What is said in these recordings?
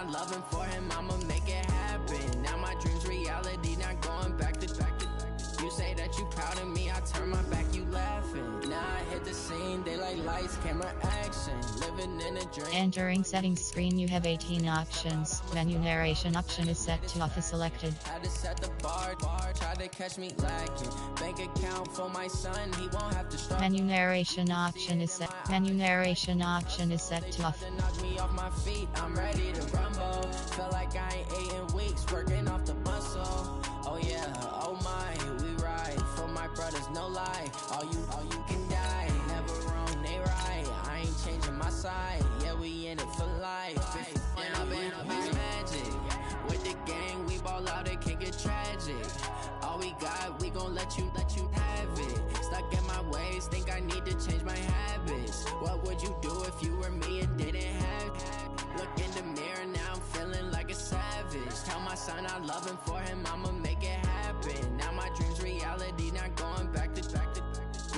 I love him for him, I'ma make it happen. Now my dream's reality, not going back to. You say that you proud of me, I turn my back, you laughing. Now I hit the scene, they like lights, camera, action. Living in a dream. Entering settings screen, you have 18 options. Menu narration option is set to off is selected. Had to set the bar, try to catch me lacking. Bank account for my son, he won't have to start. Menu narration option is set. Menu narration option is set to off. Knock me off my feet, I'm ready to rumble. Feel like I ain't ate in weeks, working off the muscle. Oh yeah, oh my, we ride for my brothers, no lie. All you can die, never wrong, they right. I ain't changing my side, yeah, we in it for life. And I've been magic with the gang, we ball out, it can get tragic. All we got, we gon' let you have it. Stuck in my ways, think I need to change my habits. What would you do if you were me and didn't have? Look in the mirror, now I'm feeling like a savage. Tell my son I love him, for him I'ma make it happen. Now my dream's reality, not going back to.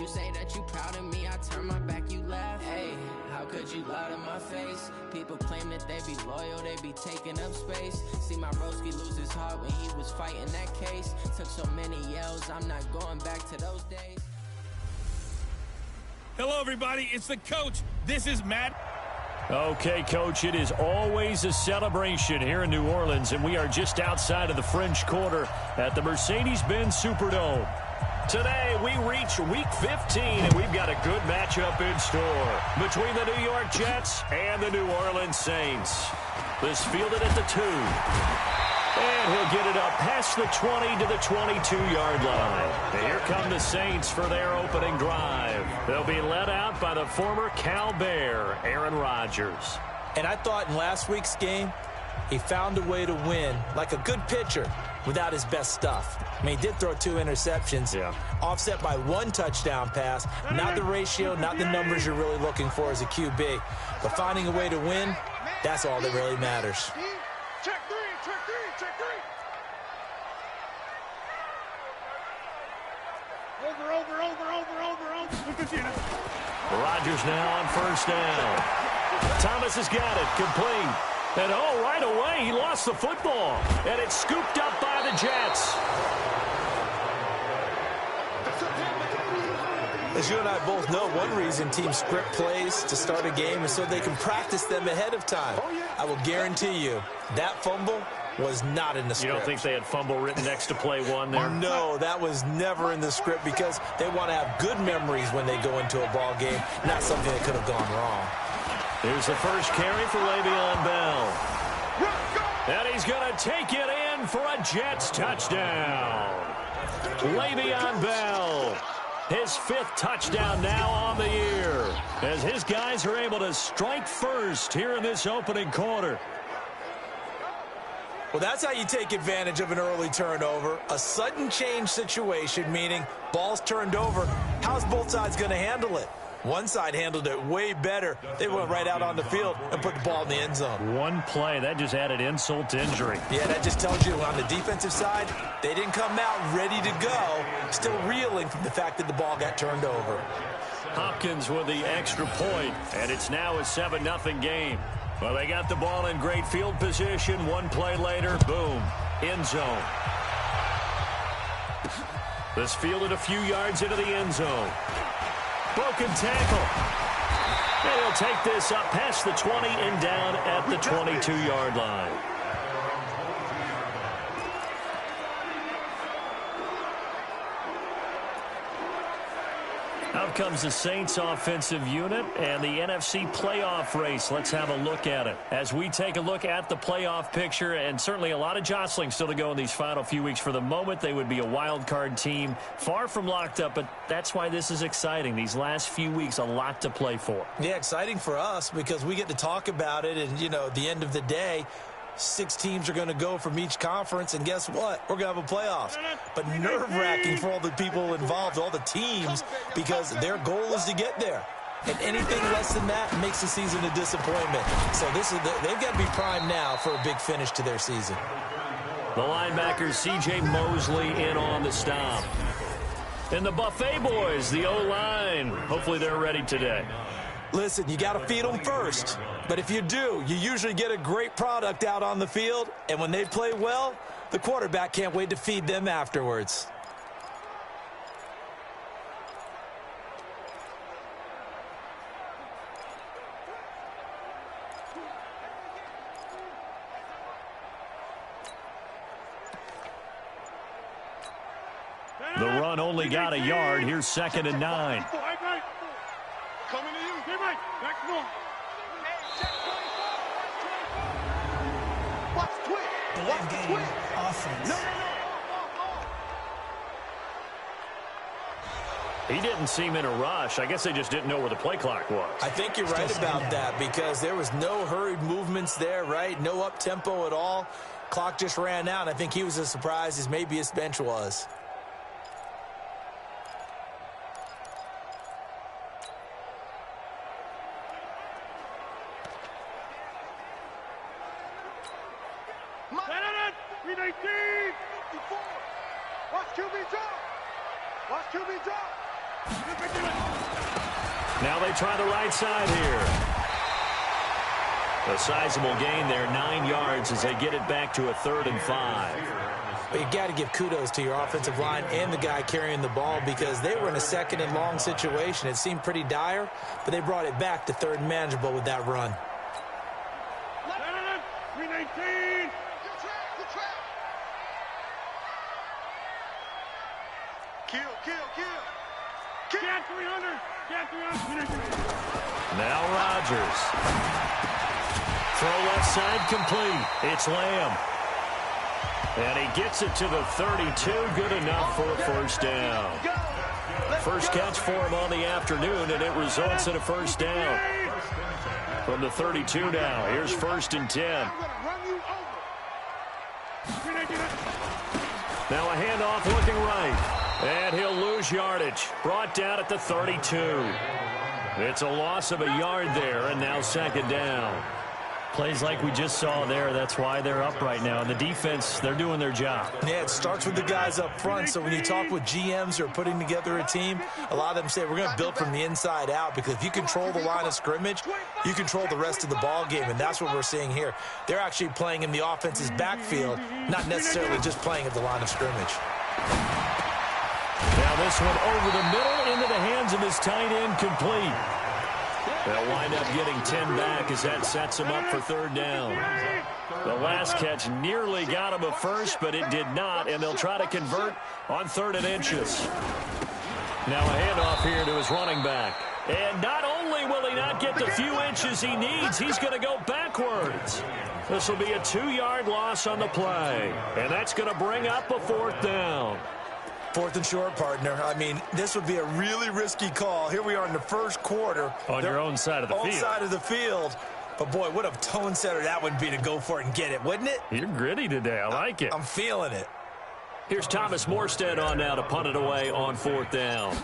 You say that you proud of me, I turn my back, you laugh. Hey, how could you lie to my face? People claim that they be loyal, they be taking up space. See my broski lose his heart when he was fighting that case. Took so many yells, I'm not going back to those days. Hello, everybody. It's the coach. This is Matt. Okay, Coach, it is always a celebration here in New Orleans, and we are just outside of the French Quarter at the Mercedes-Benz Superdome. Today, we reach Week 15, and we've got a good matchup in store between the New York Jets and the New Orleans Saints. This fielded at the 2. And he'll get it up past the 20 to the 22-yard line. And here come the Saints for their opening drive. They'll be led out by the former Cal Bear, Aaron Rodgers. And I thought in last week's game, he found a way to win like a good pitcher without his best stuff. I mean, he did throw 2 interceptions, offset by 1 touchdown pass. Not the ratio, not the numbers you're really looking for as a QB. But finding a way to win, that's all that really matters. Check three. Over. Rodgers now on first down. Thomas has got it, complete. And right away, he lost the football. And it's scooped up by the Jets. As you and I both know, one reason teams script plays to start a game is so they can practice them ahead of time. I will guarantee you, that fumble was not in the script. You don't think they had fumble written next to play 1 there? No, that was never in the script because they want to have good memories when they go into a ball game, not something that could have gone wrong. Here's the first carry for Le'Veon Bell. And he's going to take it in for a Jets touchdown. Le'Veon Bell, his 5th touchdown now on the year, as his guys are able to strike first here in this opening quarter. Well, that's how you take advantage of an early turnover. A sudden change situation, meaning ball's turned over. How's both sides going to handle it? One side handled it way better. They went right out on the field and put the ball in the end zone. One play, that just added insult to injury. Yeah, that just tells you on the defensive side, they didn't come out ready to go, still reeling from the fact that the ball got turned over. Hopkins with the extra point, and it's now a 7-0 game. Well, they got the ball in great field position. One play later, boom, end zone. This fielded a few yards into the end zone. Broken tackle. And he'll take this up past the 20 and down at the 22-yard line. Out comes the Saints offensive unit and the NFC playoff race. Let's have a look at it as we take a look at the playoff picture, and certainly a lot of jostling still to go in these final few weeks. For the moment, they would be a wild card team, far from locked up, but that's why this is exciting. These last few weeks, a lot to play for. Yeah, exciting for us because we get to talk about it, and, you know, at the end of the day, 6 teams are going to go from each conference, and guess what? We're going to have a playoffs. But nerve-wracking for all the people involved, all the teams, because their goal is to get there. And anything less than that makes the season a disappointment. So they've got to be primed now for a big finish to their season. The linebacker C.J. Mosley in on the stop. And the Buffet boys, the O-line, hopefully they're ready today. Listen, you got to feed them first. But if you do, you usually get a great product out on the field, and when they play well, the quarterback can't wait to feed them afterwards. The run only got a yard. Here's 2nd and 9. Coming to you. Get right. Back north. Watch the twist. The left game offense. He didn't seem in a rush. I guess they just didn't know where the play clock was. I think you're right about that because there was no hurried movements there, right? No up-tempo at all. Clock just ran out. I think he was as surprised as maybe his bench was. Now they try the right side here. A sizable gain there, 9 yards as they get it back to a 3rd and 5. But you got to give kudos to your offensive line and the guy carrying the ball because they were in a 2nd and long situation. It seemed pretty dire, but they brought it back to 3rd and manageable with that run. 319. Kill. Cat 300. Cat 300. Now Rodgers. Throw left side complete. It's Lamb. And he gets it to the 32. Good enough for a 1st down. First catch for him on the afternoon, and it results in a 1st down. From the 32 now, here's 1st and 10. Now a handoff looking right. And he'll lose yardage. Brought down at the 32. It's a loss of a yard there, and now 2nd down. Plays like we just saw there. That's why they're up right now. And the defense, they're doing their job. Yeah, it starts with the guys up front. So when you talk with GMs who are putting together a team, a lot of them say we're going to build from the inside out because if you control the line of scrimmage, you control the rest of the ball game, and that's what we're seeing here. They're actually playing in the offense's backfield, not necessarily just playing at the line of scrimmage. Now this one over the middle into the hands of his tight end, complete. They'll wind up getting 10 back as that sets him up for 3rd down. The last catch nearly got him a 1st, but it did not, and they'll try to convert on 3rd and inches. Now a handoff here to his running back. And not only will he not get the few inches he needs, he's going to go backwards. This will be a 2-yard loss on the play, and that's going to bring up a 4th down. 4th and short, partner. I mean, this would be a really risky call. Here we are in the 1st quarter. On your own side of the field. Own side of the field. But, boy, what a tone setter that would be to go for it and get it, wouldn't it? You're gritty today. I like it. I'm feeling it. Here's Thomas Morstead on now to punt it away on 4th down.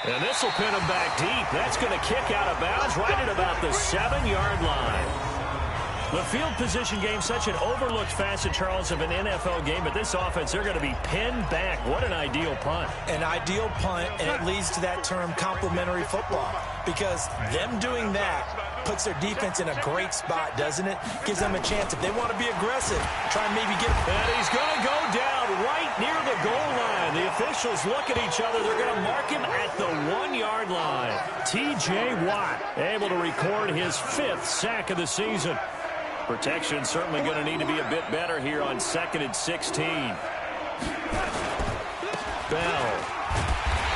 And this will pin him back deep. That's going to kick out of bounds right at about the 7-yard line. The field position game, such an overlooked facet, Charles, of an NFL game. But this offense, they're going to be pinned back. What an ideal punt. An ideal punt, and it leads to that term complementary football. Because them doing that puts their defense in a great spot, doesn't it? Gives them a chance. If they want to be aggressive, try and maybe get... And he's going to go down right near the goal line. The officials look at each other. They're going to mark him at the 1-yard line. T.J. Watt able to record his 5th sack of the season. Protection certainly going to need to be a bit better here on 2nd and 16. Bell.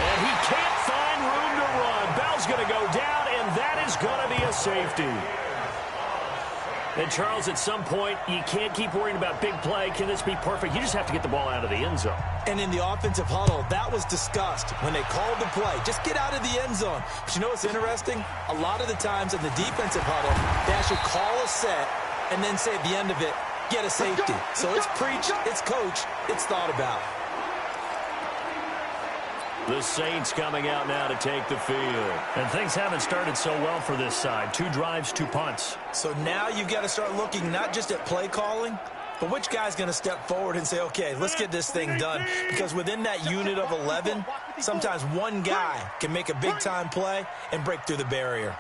And he can't find room to run. Bell's going to go down, and that is going to be a safety. And, Charles, at some point, you can't keep worrying about big play. Can this be perfect? You just have to get the ball out of the end zone. And in the offensive huddle, that was discussed when they called the play. Just get out of the end zone. But you know what's interesting? A lot of the times in the defensive huddle, they actually call a set and then say at the end of it, get a safety. So it's preached, it's coached, it's thought about. The Saints coming out now to take the field. And things haven't started so well for this side. 2 drives, 2 punts. So now you've got to start looking not just at play calling, But which guy's going to step forward and say, okay, let's get this thing done? Because within that unit of 11, sometimes one guy can make a big-time play and break through the barrier.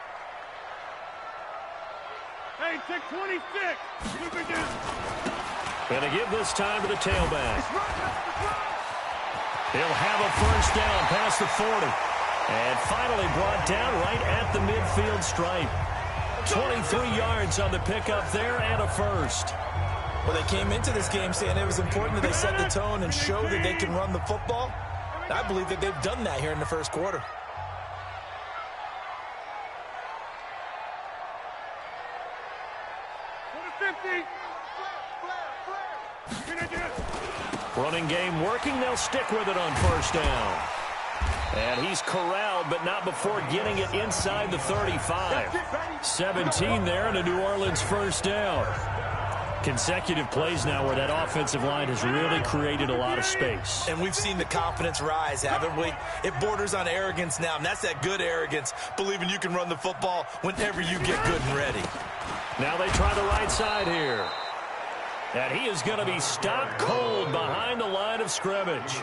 Hey, take 26. Going to give this time to the tailback. He'll have a first down past the 40. And finally brought down right at the midfield stripe. 23 yards on the pickup there and a first. Well, they came into this game saying it was important that they set the tone and show that they can run the football. And I believe that they've done that here in the first quarter. Running game working. They'll stick with it on first down. And he's corralled, but not before getting it inside the 35. 17 there and a New Orleans first down. Consecutive plays now where that offensive line has really created a lot of space. And we've seen the confidence rise, haven't we? It borders on arrogance now, and that's that good arrogance, believing you can run the football whenever you get good and ready. Now they try the right side here. And he is going to be stopped cold behind the line of scrimmage.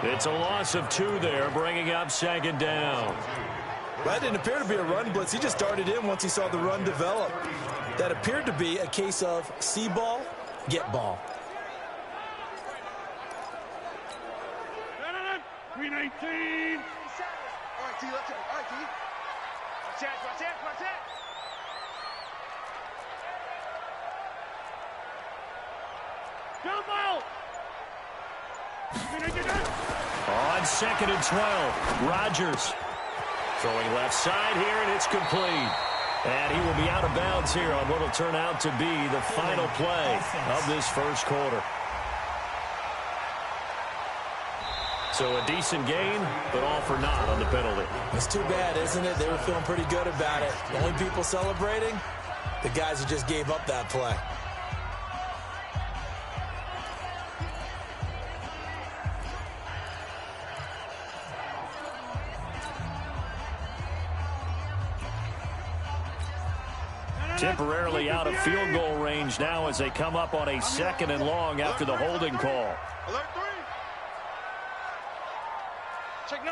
It's a loss of 2 there, bringing up second down. That didn't appear to be a run blitz. He just darted in once he saw the run develop. That appeared to be a case of see ball, get ball. 319. All right, T, let's go. All right, T. Watch that. Jump out. On second and 12, Rodgers throwing left side here, and it's complete. And he will be out of bounds here on what will turn out to be the final play of this first quarter. So a decent gain, but all for naught on the penalty. It's too bad, isn't it? They were feeling pretty good about it. The only people celebrating, the guys who just gave up that play. Temporarily out of field goal range now as they come up on a second and long after the holding call. Alert 3. Check 9.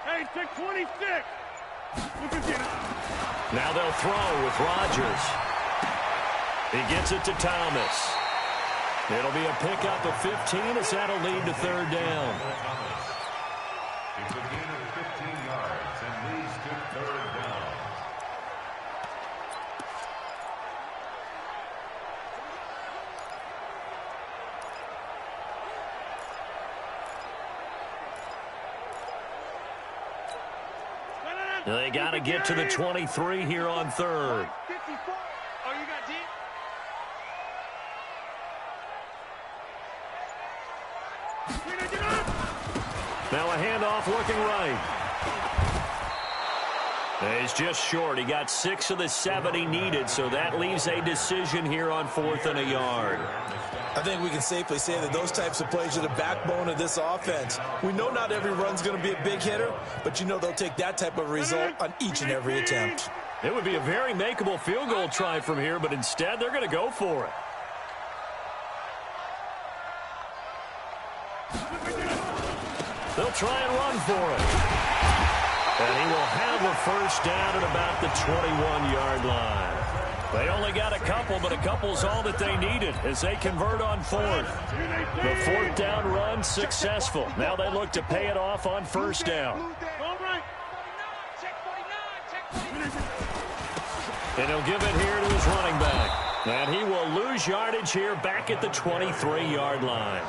Hey, check 26. Look at you. Now they'll throw with Rodgers. He gets it to Thomas. It'll be a pickup of 15 as that'll lead to third down. It's a gain of 15 yards and leads to third down. They got to get to the 23 here on third. 54. Oh, you got D? Now a handoff looking right. He's just short. He got 6 of the 7 he needed, so that leaves a decision here on 4th and a yard. I think we can safely say that those types of plays are the backbone of this offense. We know not every run's going to be a big hitter, but you know they'll take that type of result on each and every attempt. It would be a very makeable field goal try from here, but instead they're going to go for it. They'll try and run for it. And he will have a first down at about the 21-yard line. They only got a couple, but a couple's all that they needed as they convert on 4th. The 4th down run successful. Now they look to pay it off on first down. And he'll give it here to his running back. And he will lose yardage here back at the 23-yard line.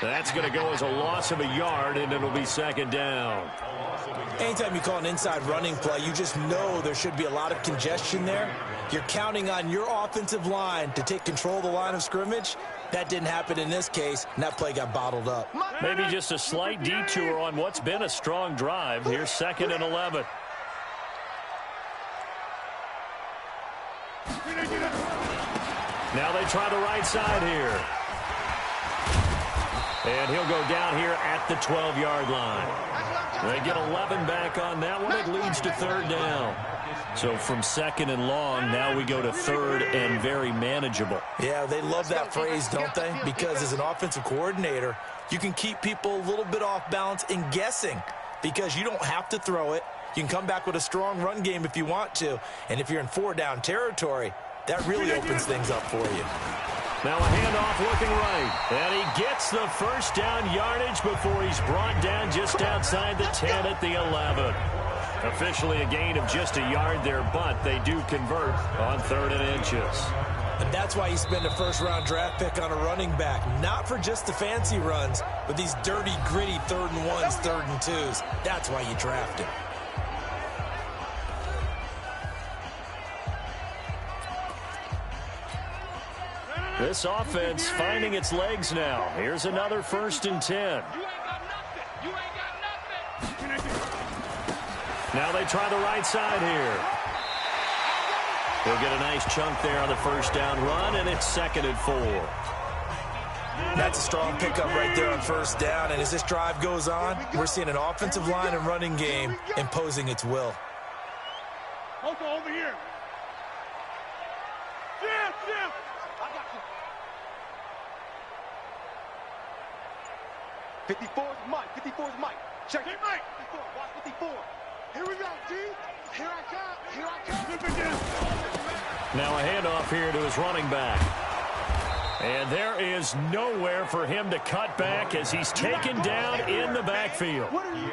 That's going to go as a loss of a yard, and it'll be second down. Anytime you call an inside running play, you just know there should be a lot of congestion there. You're counting on your offensive line to take control of the line of scrimmage. That didn't happen in this case, and that play got bottled up. Maybe just a slight detour on what's been a strong drive. Here's 2nd and 11. Now they try the right side here. And he'll go down here at the 12-yard line. They get 11 back on that one. It leads to third down. So from second and long, now we go to third and very manageable. Yeah, they love that phrase, don't they? Because as an offensive coordinator, you can keep people a little bit off balance and guessing because you don't have to throw it. You can come back with a strong run game if you want to. And if you're in four-down territory, that really opens things up for you. Now a handoff looking right. And he gets the first down yardage before he's brought down just outside the 10 at the 11. Officially a gain of just a yard there, but they do convert on 3rd and inches. And that's why you spend a first-round draft pick on a running back. Not for just the fancy runs, but these dirty, gritty 3rd and 1s, 3rd and 2s. That's why you draft him. This offense finding its legs now. Here's another 1st and 10. Now they try the right side here. They'll get a nice chunk there on the first down run, and it's 2nd and 4. That's a strong pickup right there on first down, and as this drive goes on, we're seeing an offensive line and running game imposing its will. Hold on, over here. Jim, Jim. I got you. 54 is Mike. 54 is Mike. Check it, Mike. 54. Watch 54. Here we go, G. Here I come. Here I come. Now a handoff here to his running back. And there is nowhere for him to cut back as he's taken down in the backfield.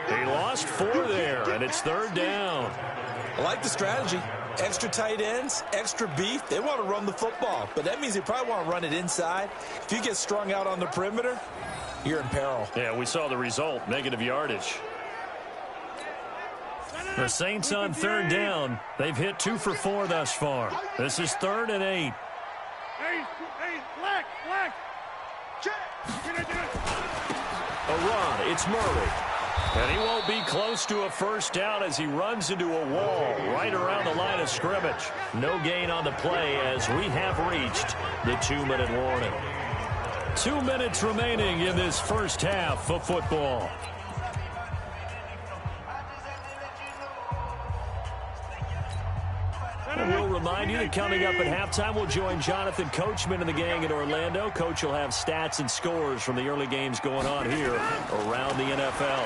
He lost 4 there, and it's 3rd down. I like the strategy. Extra tight ends, extra beef. They want to run the football, but that means they probably want to run it inside. If you get strung out on the perimeter, you're in peril. Yeah, we saw the result, negative yardage. The Saints on 3rd down. They've hit 2 for 4 thus far. This is 3rd and 8. Hey, black. A run. It's Murray. And he won't be close to a first down as he runs into a wall right around the line of scrimmage. No gain on the play as we have reached the 2-minute warning. 2 minutes remaining in this first half of football. And we'll remind you that coming up at halftime, we'll join Jonathan Coachman and the gang in Orlando. Coach will have stats and scores from the early games going on here around the NFL.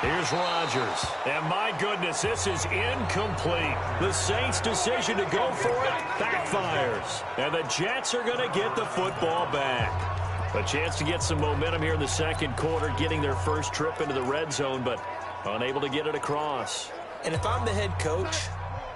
Here's Rodgers. And my goodness, this is incomplete. The Saints' decision to go for it backfires. And the Jets are going to get the football back. A chance to get some momentum here in the second quarter, getting their first trip into the red zone, but unable to get it across. And if I'm the head coach,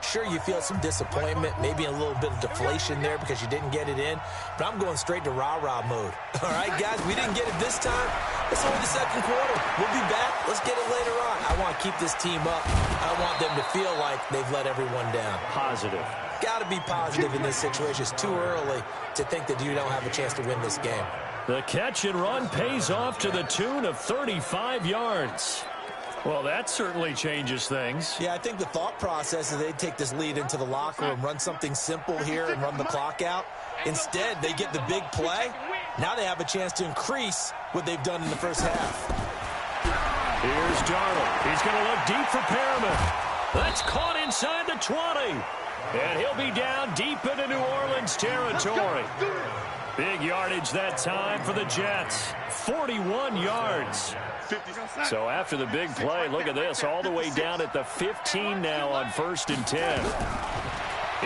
sure, you feel some disappointment, maybe a little bit of deflation there because you didn't get it in, but I'm going straight to rah-rah mode. All right, guys, we didn't get it this time. It's only the second quarter. We'll be back. Let's get it later on. I want to keep this team up. I want them to feel like they've let everyone down. Positive. Got to be positive in this situation. It's too early to think that you don't have a chance to win this game. The catch and run pays off to the tune of 35 yards. Well, that certainly changes things. Yeah, I think the thought process is they'd take this lead into the locker room, run something simple here and run the clock out. Instead, they get the big play. Now they have a chance to increase what they've done in the first half. Here's Darnold. He's going to look deep for Perriman. That's caught inside the 20. And he'll be down deep into New Orleans territory. Big yardage that time for the Jets. 41 yards. So after the big play, look at this, all the way down at the 15 now on 1st and 10.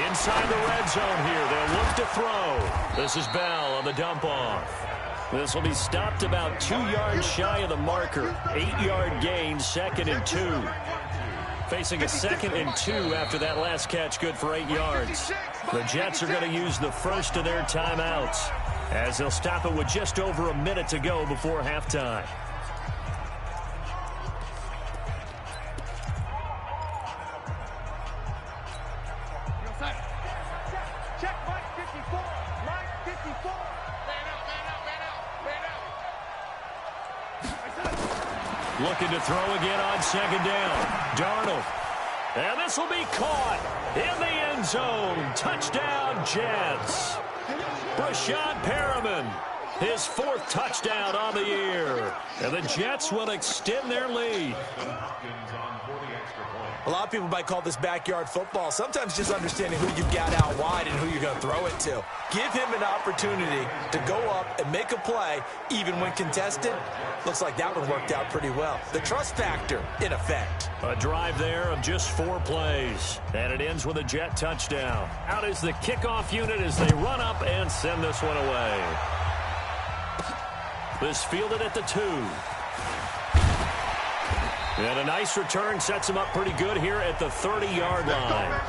Inside the red zone here, they'll look to throw. This is Bell on the dump off. This will be stopped about 2 yards shy of the marker. 8-yard gain, 2nd and 2. Facing a 2nd and 2 after that last catch, good for 8 yards. The Jets are going to use the first of their timeouts as they'll stop it with just over a minute to go before halftime. Check Mike 54. Mike 54. Man out. Looking to throw again on 2nd down. Darnold. And this will be caught in the end zone. Touchdown, Jets. Brashad Perriman His 4th touchdown on the year. And the Jets will extend their lead. A lot of people might call this backyard football. Sometimes just understanding who you've got out wide and who you're going to throw it to. Give him an opportunity to go up and make a play, even when contested. Looks like that one worked out pretty well. The trust factor, in effect. A drive there of just 4 plays. And it ends with a Jet touchdown. Out is the kickoff unit as they run up and send this one away. This fielded at the 2. And a nice return sets him up pretty good here at the 30-yard line.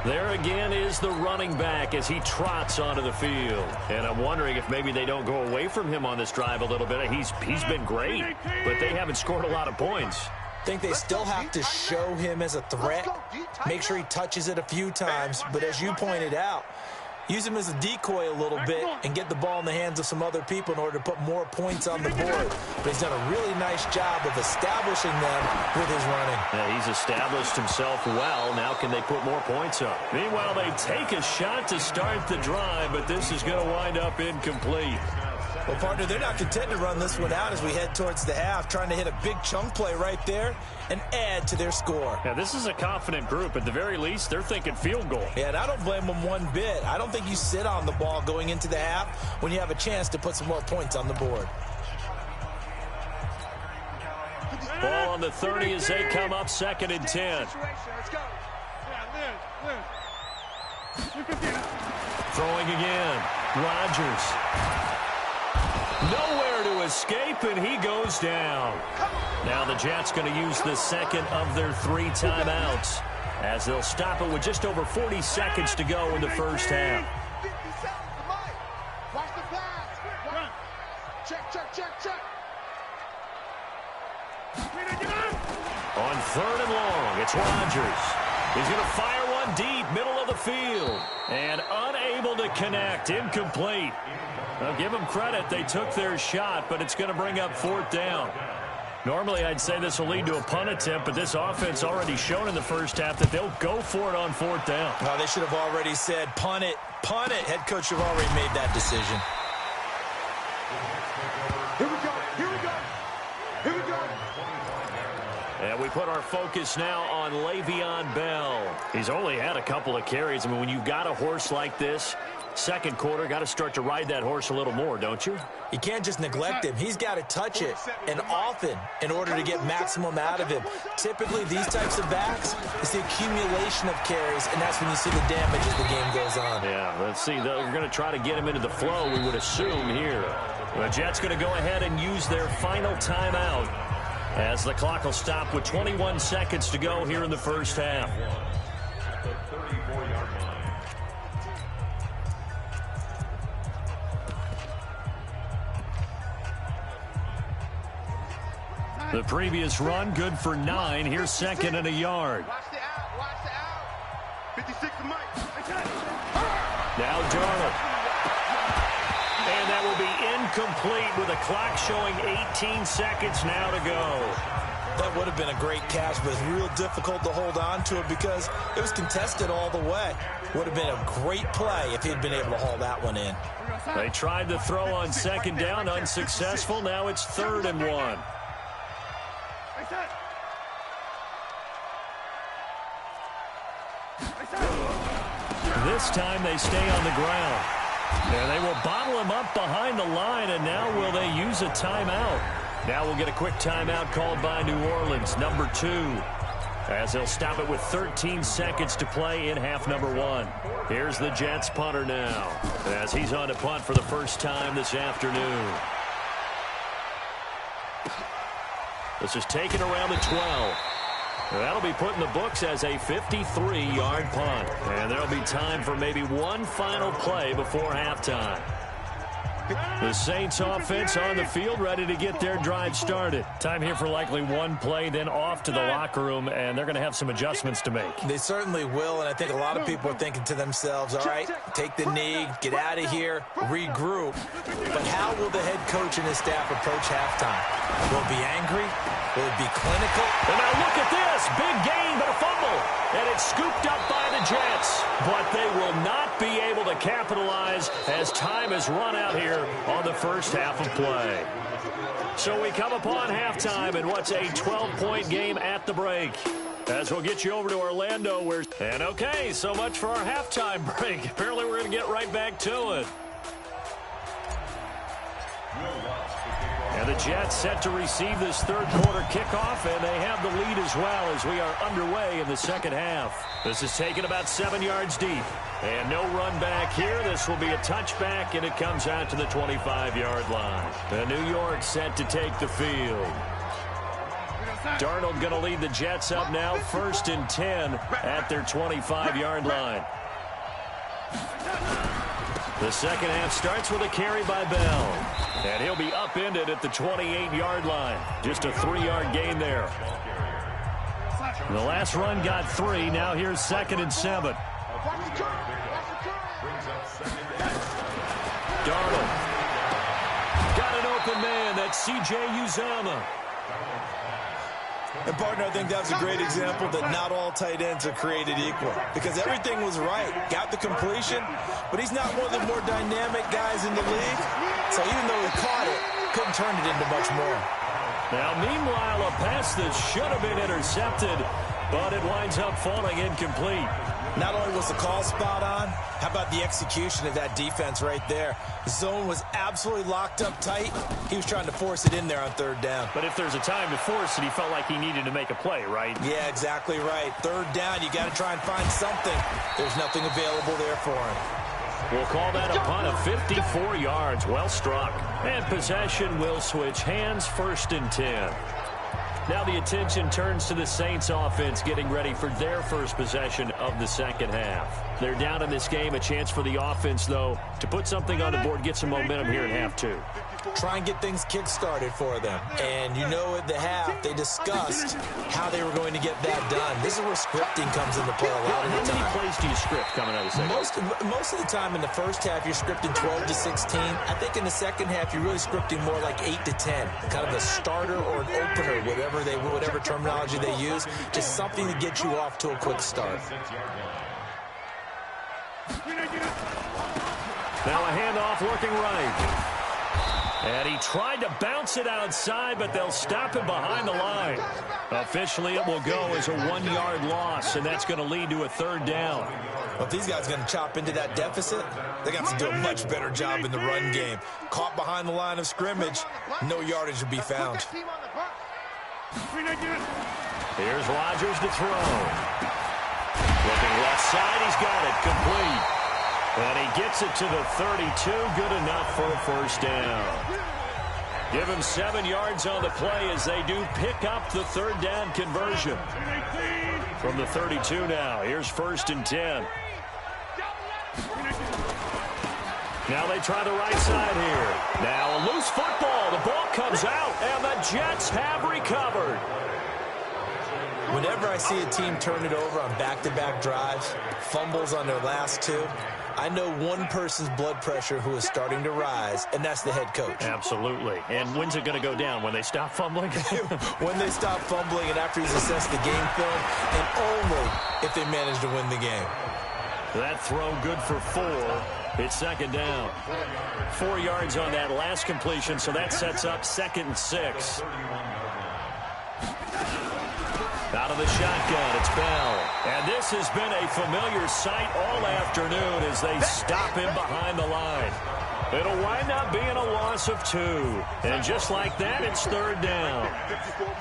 There again is the running back as he trots onto the field. And I'm wondering if maybe they don't go away from him on this drive a little bit. He's been great, but they haven't scored a lot of points. I think they still have to show him as a threat, make sure he touches it a few times. But as you pointed out, use him as a decoy a little bit and get the ball in the hands of some other people in order to put more points on the board. But he's done a really nice job of establishing them with his running. Yeah, he's established himself well. Now can they put more points up? Meanwhile, they take a shot to start the drive, but this is going to wind up incomplete. Well, partner, they're not content to run this one out as we head towards the half, trying to hit a big chunk play right there and add to their score. Yeah, this is a confident group. At the very least, they're thinking field goal. Yeah, and I don't blame them one bit. I don't think you sit on the ball going into the half when you have a chance to put some more points on the board. Ball on the 30 as they come up 2nd and 10. Throwing again. Rodgers. Nowhere to escape, and he goes down. Now the Jets going to use the 2nd of their 3 timeouts as they'll stop it with just over 40 seconds to go in the first half. Watch the pass. Check. On 3rd and long, it's Rodgers. He's going to fire one deep, middle of the field, and unable to connect, incomplete. I'll give them credit. They took their shot, but it's going to bring up 4th down. Normally, I'd say this will lead to a punt attempt, but this offense already shown in the first half that they'll go for it on 4th down. Well, they should have already said, punt it. Head coach should have already made that decision. Here we go. And we put our focus now on Le'Veon Bell. He's only had a couple of carries. I mean, when you've got a horse like this, 2nd quarter, got to start to ride that horse a little more, don't you? You can't just neglect him. He's got to touch it, and often, in order to get maximum out of him. Typically, these types of backs, it's the accumulation of carries, and that's when you see the damage as the game goes on. Yeah, let's see. They're going to try to get him into the flow, we would assume here. The Jets going to go ahead and use their final timeout as the clock will stop with 21 seconds to go here in the first half. The previous run, good for 9. Here's 2nd and a yard. Watch the out. 56 to Mike. Now Darnold. And that will be incomplete with a clock showing 18 seconds now to go. That would have been a great catch, but it's real difficult to hold on to it because it was contested all the way. Would have been a great play if he'd been able to haul that one in. They tried to throw on 2nd down, unsuccessful. Now it's 3rd and 1. This time they stay on the ground. And they will bottle him up behind the line, and now will they use a timeout? Now we'll get a quick timeout called by New Orleans, number 2, as they'll stop it with 13 seconds to play in half number 1. Here's the Jets punter now, as he's on to punt for the first time this afternoon. This is taken around the 12. That'll be put in the books as a 53-yard punt. And there'll be time for maybe one final play before halftime. The Saints offense on the field, ready to get their drive started. Time here for likely one play, then off to the locker room, and they're going to have some adjustments to make. They certainly will, and I think a lot of people are thinking to themselves, all right, take the knee, get out of here, regroup. But how will the head coach and his staff approach halftime? Will it be angry? Will it be clinical? And now look at this. big gain, but a fumble. And it's scooped up by the Jets. But they will not be able to capitalize as time has run out here on the first half of play. So we come upon halftime in what's a 12-point game at the break. As we'll get you over to Orlando. And okay, so much for our halftime break. Apparently we're going to get right back to it. And the Jets set to receive this third quarter kickoff, and they have the lead as well as we are underway in the second half. This is taken about 7 yards deep. And no run back here. This will be a touchback, and it comes out to the 25-yard line. The New York set to take the field. Darnold going to lead the Jets up now, 1st and 10 at their 25-yard line. The second half starts with a carry by Bell. And he'll be upended at the 28-yard line. Just a 3-yard gain there. The last run got 3. Now here's 2nd and 7. Darnold. Got an open man. That's C.J. Uzomah. And, partner, I think that's a great example that not all tight ends are created equal. Because everything was right. Got the completion, but he's not one of the more dynamic guys in the league. So even though he caught it, couldn't turn it into much more. Now, meanwhile, a pass that should have been intercepted, but it winds up falling incomplete. Not only was the call spot on, how about the execution of that defense right there? The zone was absolutely locked up tight. He was trying to force it in there on 3rd down. But if there's a time to force it, he felt like he needed to make a play, right? Yeah, exactly right. 3rd down, you got to try and find something. There's nothing available there for him. We'll call that a punt of 54 yards. Well struck. And possession will switch hands, 1st and 10. Now the attention turns to the Saints offense getting ready for their first possession of the second half. They're down in this game. A chance for the offense, though, to put something on the board, get some momentum here in half 2. Try and get things kick-started for them. And you know at the half, they discussed how they were going to get that done. This is where scripting comes into play a lot of the time. How many plays do you script coming out of the second? Most of the time in the first half, you're scripting 12 to 16. I think in the second half, you're really scripting more like 8 to 10. Kind of a starter or an opener, whatever terminology they use. Just something to get you off to a quick start. Now a handoff looking right. And he tried to bounce it outside, but they'll stop him behind the line. Officially, it will go as a 1-yard loss, and that's going to lead to a 3rd down. Well, if these guys are going to chop into that deficit, they're going to have to do a much better job in the run game. Caught behind the line of scrimmage, no yardage to be found. Here's Rodgers to throw. Looking left side, he's got it, complete. And he gets it to the 32, good enough for a 1st down. Give him 7 yards on the play as they do pick up the 3rd down conversion. From the 32 now, here's 1st and 10. Now they try the right side here. Now a loose football, the ball comes out, and the Jets have recovered. Whenever I see a team turn it over on back-to-back drives, fumbles on their last 2, I know one person's blood pressure who is starting to rise, and that's the head coach. Absolutely. And when's it going to go down? When they stop fumbling? When they stop fumbling and after he's assessed the game film, and only if they manage to win the game. That throw good for 4. It's 2nd down. 4 yards on that last completion, so that sets up 2nd and 6. Out of the shotgun, it's Bell. And this has been a familiar sight all afternoon as they stop him behind the line. It'll wind up being a loss of 2. And just like that, it's 3rd down.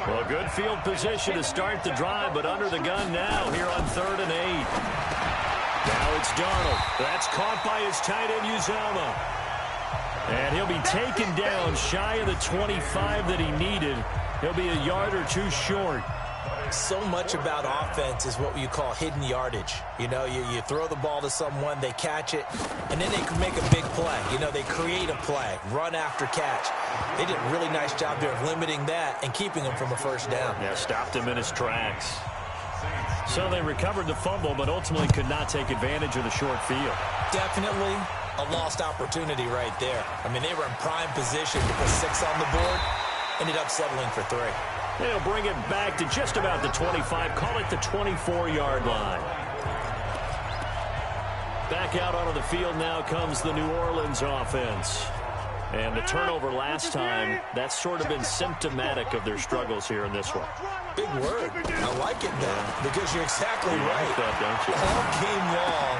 Well, good field position to start the drive, but under the gun now here on 3rd and 8. Now it's Darnold. That's caught by his tight end, Uzomah. And he'll be taken down shy of the 25 that he needed. He'll be a yard or 2 short. So much about offense is what you call hidden yardage. You know, you throw the ball to someone, they catch it, and then they can make a big play. You know, they create a play, run after catch. They did a really nice job there of limiting that and keeping him from a 1st down. Yeah, stopped him in his tracks. So they recovered the fumble, but ultimately could not take advantage of the short field. Definitely a lost opportunity right there. I mean, they were in prime position to put 6 on the board, ended up settling for 3. They'll bring it back to just about the 25, call it the 24-yard line. Back out onto the field now comes the New Orleans offense. And the turnover last time, that's sort of been symptomatic of their struggles here in this one. Big word. I like it, though, because you're exactly right. Like that, don't you? All game long,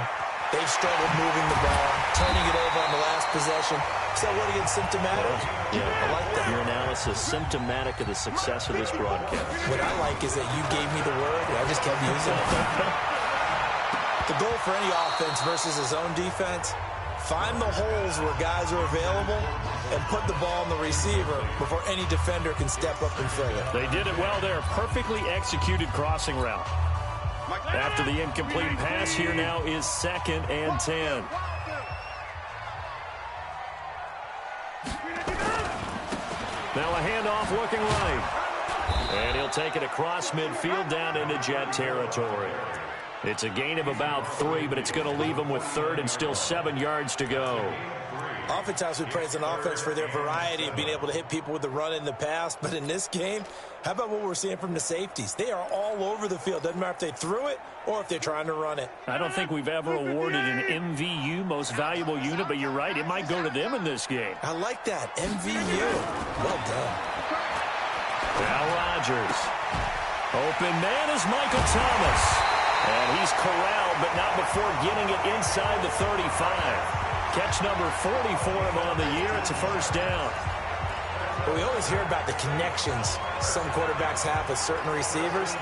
they've struggled moving the ball, turning it over on the last possession. So what again, symptomatic? Yeah, I like that. Your analysis, symptomatic of the success of this broadcast. What I like is that you gave me the word, and I just kept using it. The goal for any offense versus his own defense, find the holes where guys are available and put the ball on the receiver before any defender can step up and fill it. They did it well there. Perfectly executed crossing route. After the incomplete pass, here now is 2nd and 10. Now a handoff looking right. And he'll take it across midfield down into Jet territory. It's a gain of about 3, but it's going to leave them with 3rd and still 7 yards to go. Oftentimes we praise an offense for their variety of being able to hit people with the run in the pass. But in this game, how about what we're seeing from the safeties? They are all over the field. Doesn't matter if they threw it or if they're trying to run it. I don't think we've ever awarded an MVU, most valuable unit, but you're right. It might go to them in this game. I like that. MVU. Well done. Now Rodgers. Open man is Michael Thomas. And he's corralled, but not before getting it inside the 35. Catch number 40 for him on the year. It's a first down. But we always hear about the connections some quarterbacks have with certain receivers.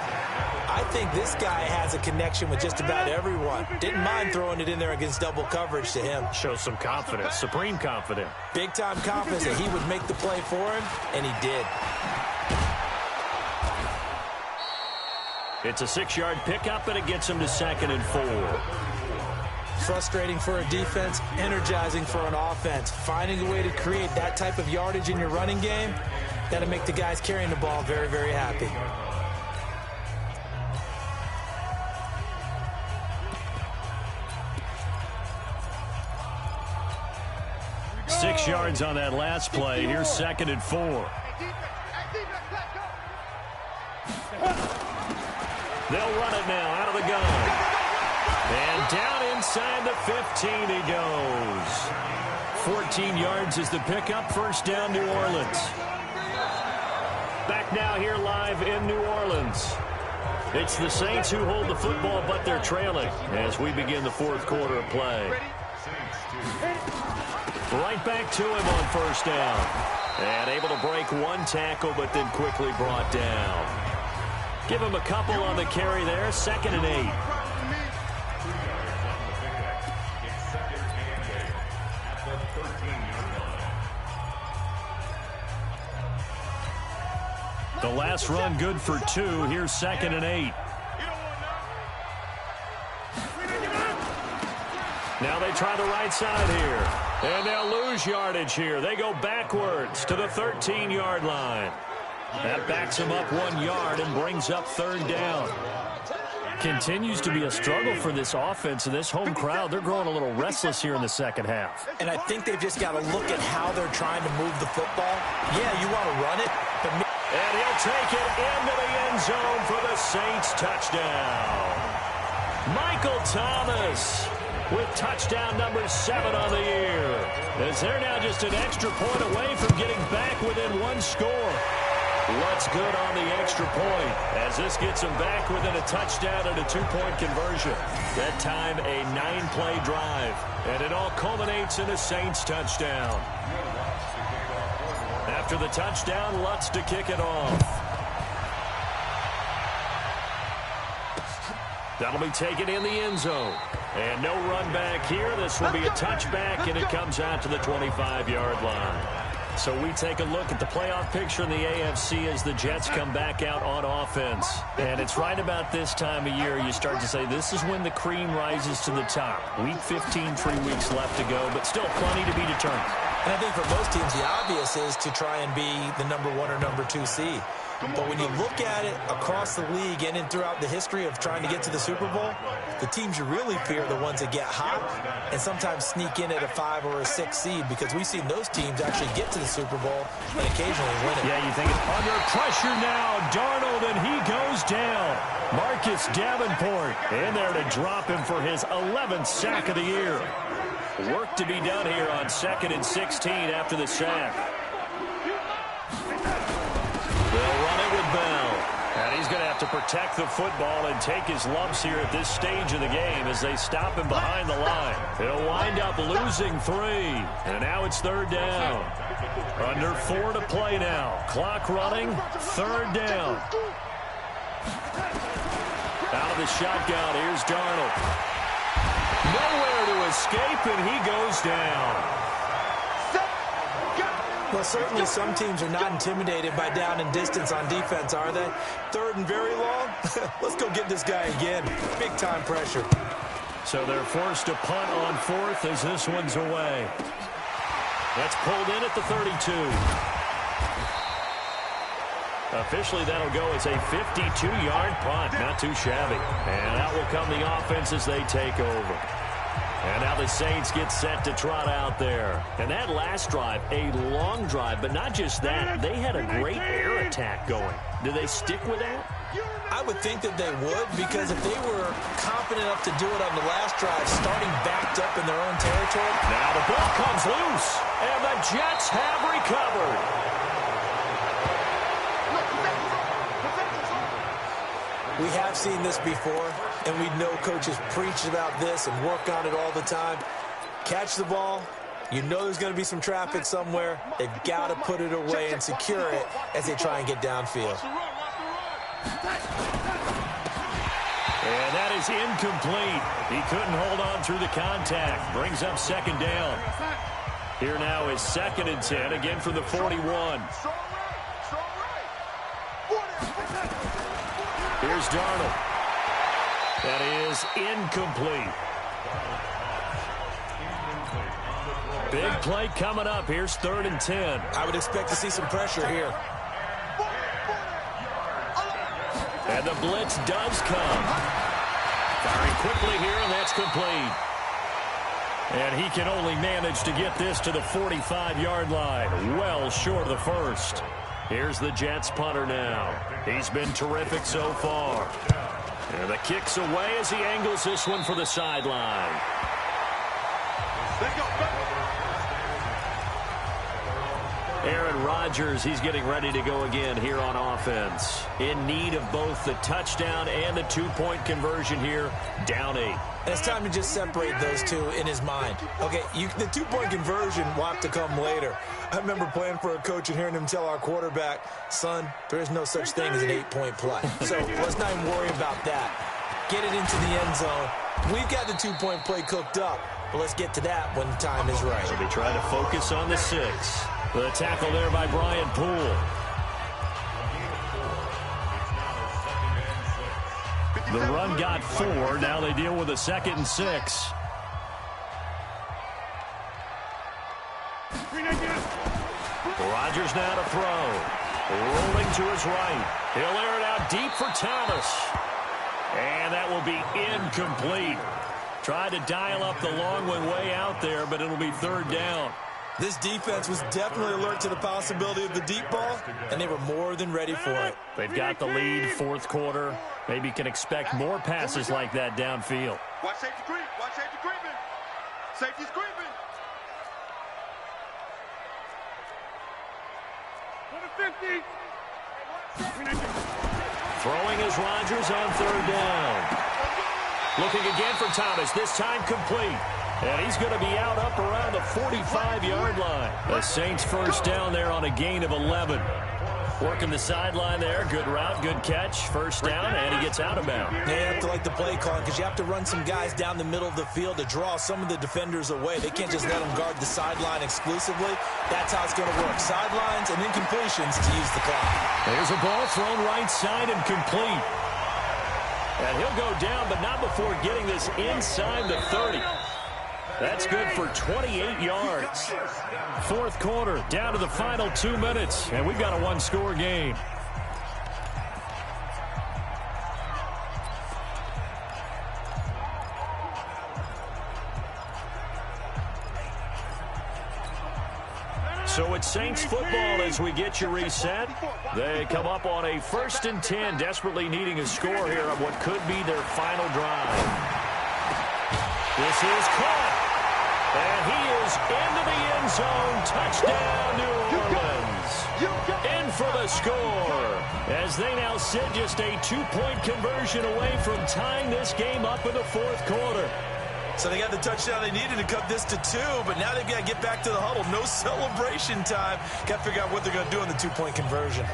I think this guy has a connection with just about everyone. Didn't mind throwing it in there against double coverage to him. Shows some confidence, supreme confidence. Big-time confidence that he would make the play for him, and he did. It's a 6-yard pickup, and it gets him to 2nd and 4. Frustrating for a defense, energizing for an offense. Finding a way to create that type of yardage in your running game, that'll make the guys carrying the ball very, very happy. Six yards on that last play. Here's 2nd and 4. They'll run it now out of the gun. And down inside the 15 he goes. 14 yards is the pickup. First down, New Orleans. Back now here live in New Orleans. It's the Saints who hold the football, but they're trailing as we begin the 4th quarter of play. Right back to him on first down. And able to break one tackle, but then quickly brought down. Give him a couple on the carry there. 2nd and 8. The last run good for 2. Here's 2nd and 8. Now they try the right side here. And they'll lose yardage here. They go backwards to the 13-yard line. That backs him up 1 yard and brings up 3rd down. Continues to be a struggle for this offense and this home crowd. They're growing a little restless here in the second half. And I think they've just got to look at how they're trying to move the football. Yeah, you want to run it, but... And he'll take it into the end zone for the Saints touchdown. Michael Thomas with touchdown number 7 on the year. As they're now just an extra point away from getting back within 1 score. What's good on the extra point as this gets them back within a touchdown and a 2-point conversion. That time a 9-play drive. And it all culminates in a Saints touchdown. After the touchdown, Lutz to kick it off. That'll be taken in the end zone. And no run back here. This will be a touchback, and it comes out to the 25-yard line. So we take a look at the playoff picture in the AFC as the Jets come back out on offense. And it's right about this time of year you start to say this is when the cream rises to the top. Week 15, 3 weeks left to go, but still plenty to be determined. And I think for most teams, the obvious is to try and be the number 1 or number 2 seed. But when you look at it across the league and throughout the history of trying to get to the Super Bowl, The teams you really fear are the ones that get hot and sometimes sneak in at a 5 or a 6 seed, because we've seen those teams actually get to the Super Bowl and occasionally win it. Yeah, you think it's under pressure now. Darnold, and he goes down. Marcus Davenport in there to drop him for his 11th sack of the year. Work to be done here on 2nd and 16 after the sack. They'll run it with Bell. And he's going to have to protect the football and take his lumps here at this stage of the game as they stop him behind the line. He'll wind up losing 3. And now it's 3rd down. Under 4 to play now. Clock running. 3rd down. Out of the shotgun. Here's Darnold. Nowhere to escape, and he goes down. Well, certainly some teams are not intimidated by down and distance on defense, are they? 3rd and very long? Let's go get this guy again. Big-time pressure. So they're forced to punt on 4th as this one's away. That's pulled in at the 32. Officially, that'll go as a 52-yard punt. Not too shabby. And out will come the offense as they take over. And now the Saints get set to trot out there. And that last drive, a long drive, but not just that. They had a great air attack going. Do they stick with that? I would think that they would, because if they were confident enough to do it on the last drive, starting backed up in their own territory. Now the ball comes loose, and the Jets have recovered. We have seen this before, and we know coaches preach about this and work on it all the time. Catch the ball. You know there's going to be some traffic somewhere. They've got to put it away and secure it as they try and get downfield. And that is incomplete. He couldn't hold on through the contact. Brings up 2nd down. Here now is 2nd and 10, again from the 41. Here's Darnold. That is incomplete. Big play coming up. Here's 3rd and 10. I would expect to see some pressure here. And the blitz does come. Firing quickly here, and that's complete. And he can only manage to get this to the 45-yard line. Well short of the first. Here's the Jets punter now. He's been terrific so far. And the kick's away as he angles this one for the sideline. Aaron Rodgers, he's getting ready to go again here on offense. In need of both the touchdown and the 2-point conversion here, down 8. And it's time to just separate those two in his mind. Okay, the 2-point conversion will have to come later. I remember playing for a coach and hearing him tell our quarterback, son, there is no such thing as an 8-point play. So let's not even worry about that. Get it into the end zone. We've got the 2-point play cooked up, but let's get to that when the time is right. So they try to focus on the 6. The tackle there by Brian Poole. The run got 4. Now they deal with a 2nd and 6. Rodgers now to throw. Rolling to his right. He'll air it out deep for Thomas. And that will be incomplete. Tried to dial up the long one way out there, but it'll be 3rd down. This defense was definitely alert to the possibility of the deep ball, and they were more than ready for it. They've got the lead, 4th quarter. Maybe can expect more passes like that downfield. Watch safety creep. Watch safety creeping. Safety's creeping. Throwing is Rodgers on 3rd down. Looking again for Thomas, this time complete. And he's going to be out up around the 45-yard line. The Saints 1st down there on a gain of 11. Working the sideline there. Good route, good catch. 1st down, and he gets out of bounds. You have to like the play call because you have to run some guys down the middle of the field to draw some of the defenders away. They can't just let them guard the sideline exclusively. That's how it's going to work. Sidelines and incompletions to use the clock. There's a ball thrown right side and complete. And he'll go down, but not before getting this inside the 30. That's good for 28 yards. 4th quarter, down to the final 2 minutes, and we've got a 1-score game. So it's Saints football as we get you reset. They come up on a 1st and 10, desperately needing a score here on what could be their final drive. This is caught. And he is into the end zone. Touchdown, New Orleans. In for the score. As they now sit just a 2-point conversion away from tying this game up in the 4th quarter. So they got the touchdown they needed to cut this to 2, but now they've got to get back to the huddle. No celebration time. Got to figure out what they're going to do on the 2-point conversion.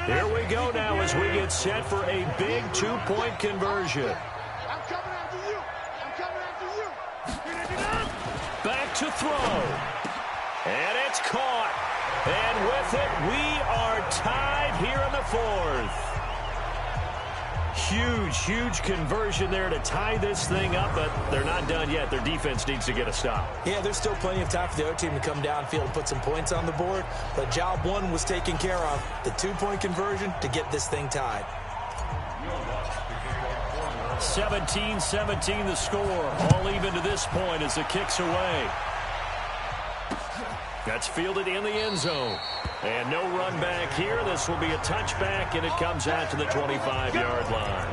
Here we go now as we get set for a big 2-point conversion. I'm coming after you. I'm coming after you. Back to throw. And it's caught. And with it, we are tied here in the 4th. Huge conversion there to tie this thing up, but they're not done yet. Their defense needs to get a stop. Yeah, there's still plenty of time for the other team to come downfield and put some points on the board, but job 1 was taken care of. The 2-point conversion to get this thing tied. 17-17 the score. All even to this point as the kick's away. That's fielded in the end zone. And no run back here. This will be a touchback, and it comes out to the 25-yard line.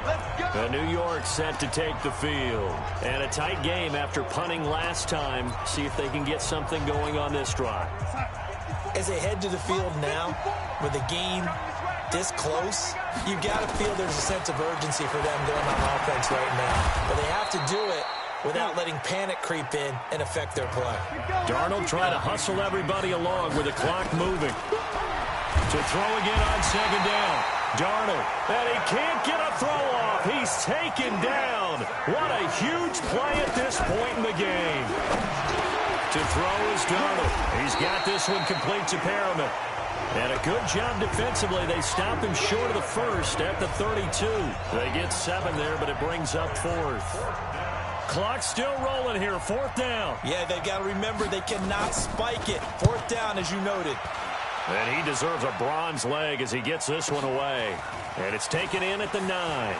The New York set to take the field. And a tight game after punting last time. See if they can get something going on this drive. As they head to the field now, with the game this close, you've got to feel there's a sense of urgency for them going on offense right now. But they have to do it without letting panic creep in and affect their play. Darnold trying to hustle everybody along with the clock moving. To throw again on 2nd down. Darnold, and he can't get a throw off. He's taken down. What a huge play at this point in the game. To throw is Darnold. He's got this one complete to Perriman. And a good job defensively. They stop him short of the 1st at the 32. They get 7 there, but it brings up 4th. Clock still rolling here. 4th down. Yeah, they got to remember they cannot spike it. 4th down, as you noted. And he deserves a bronze leg as he gets this one away. And it's taken in at the 9.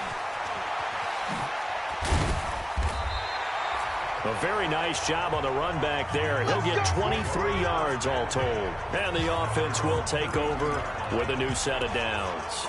A very nice job on the run back there. He'll get 23 yards all told. And the offense will take over with a new set of downs.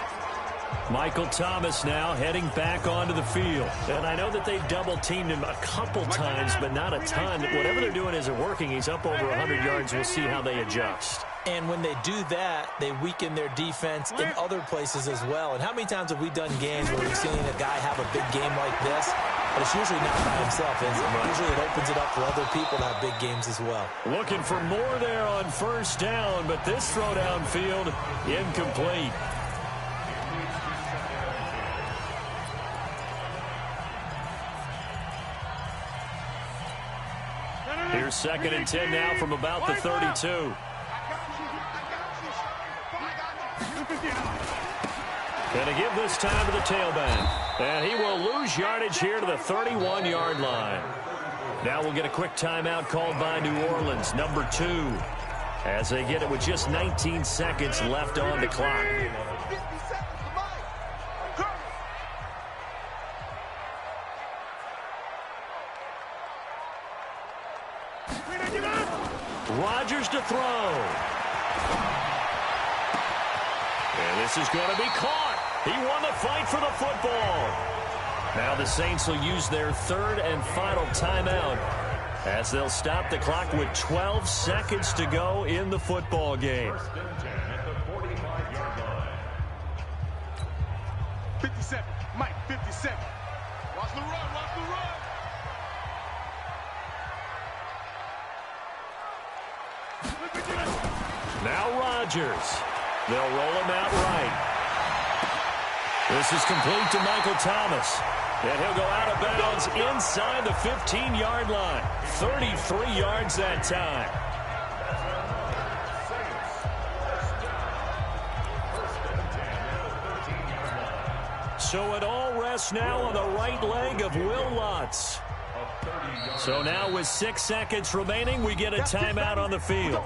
Michael Thomas now heading back onto the field. And I know that they've double-teamed him a couple times, but not a ton. Whatever they're doing isn't working. He's up over 100 yards. We'll see how they adjust. And when they do that, they weaken their defense in other places as well. And how many times have we done games where we've seen a guy have a big game like this, but it's usually not by himself, is it? Right. Usually it opens it up for other people to have big games as well. Looking for more there on 1st down, but this throw downfield incomplete. Here's 2nd and 10 now from about the 32. Going to give this time to the tailback. And he will lose yardage here to the 31-yard line. Now we'll get a quick timeout called by New Orleans, number 2, as they get it with just 19 seconds left on the clock. Rodgers to throw. And this is going to be caught. He won the fight for the football. Now the Saints will use their 3rd and final timeout as they'll stop the clock with 12 seconds to go in the football game. 57. Mike, 57. Watch the run, watch the run. Now Rodgers. They'll roll him out right. This is complete to Michael Thomas. And he'll go out of bounds inside the 15-yard line. 33 yards that time. So it all rests now on the right leg of Will Lutz. So now with 6 seconds remaining, we get a timeout on the field.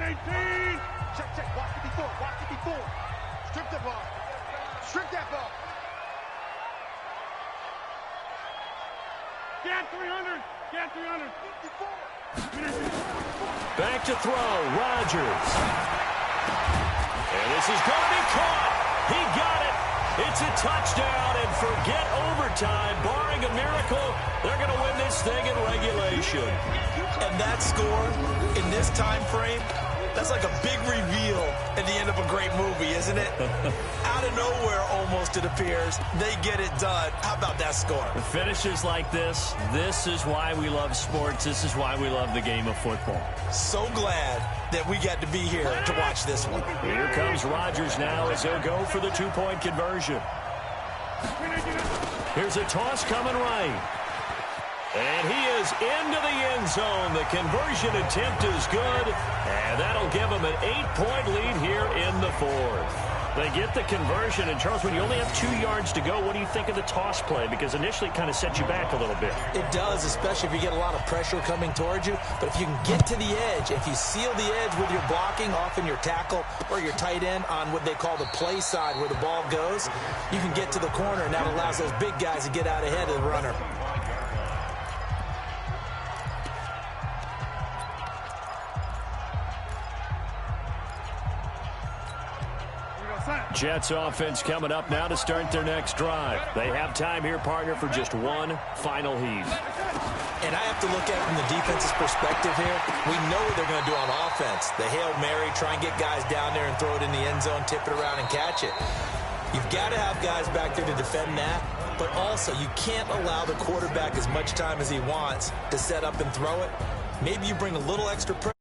Check, check. Watch 54. Watch 54. Strip the ball. Strip that ball. Get 300. Get 300. 54. Back to throw, Rodgers. And this is going to be caught. He got it. It's a touchdown, and forget overtime. Barring a miracle, they're going to win this thing in regulation. And that score in this time frame, that's like a big reveal at the end of a great movie, isn't it? Out of nowhere, almost, it appears, they get it done. How about that score? The finishes like this is why we love sports. This is why we love the game of football. So glad that we got to be here to watch this one. Here comes Rodgers now as he'll go for the two-point conversion. Here's a toss coming right. And he is into the end zone. The conversion attempt is good, and that'll give him an 8-point lead here in the fourth. They get the conversion, and Charles, when you only have 2 yards to go, what do you think of the toss play? Because initially it kind of set you back a little bit. It does, especially if you get a lot of pressure coming towards you. But if you can get to the edge, if you seal the edge with your blocking, often your tackle or your tight end on what they call the play side where the ball goes, you can get to the corner, and that allows those big guys to get out ahead of the runner. Jets offense coming up now to start their next drive. They have time here, partner, for just one final heave. And I have to look at it from the defense's perspective here. We know what they're going to do on offense. The Hail Mary, try and get guys down there and throw it in the end zone, tip it around and catch it. You've got to have guys back there to defend that, but also you can't allow the quarterback as much time as he wants to set up and throw it. Maybe you bring a little extra pressure.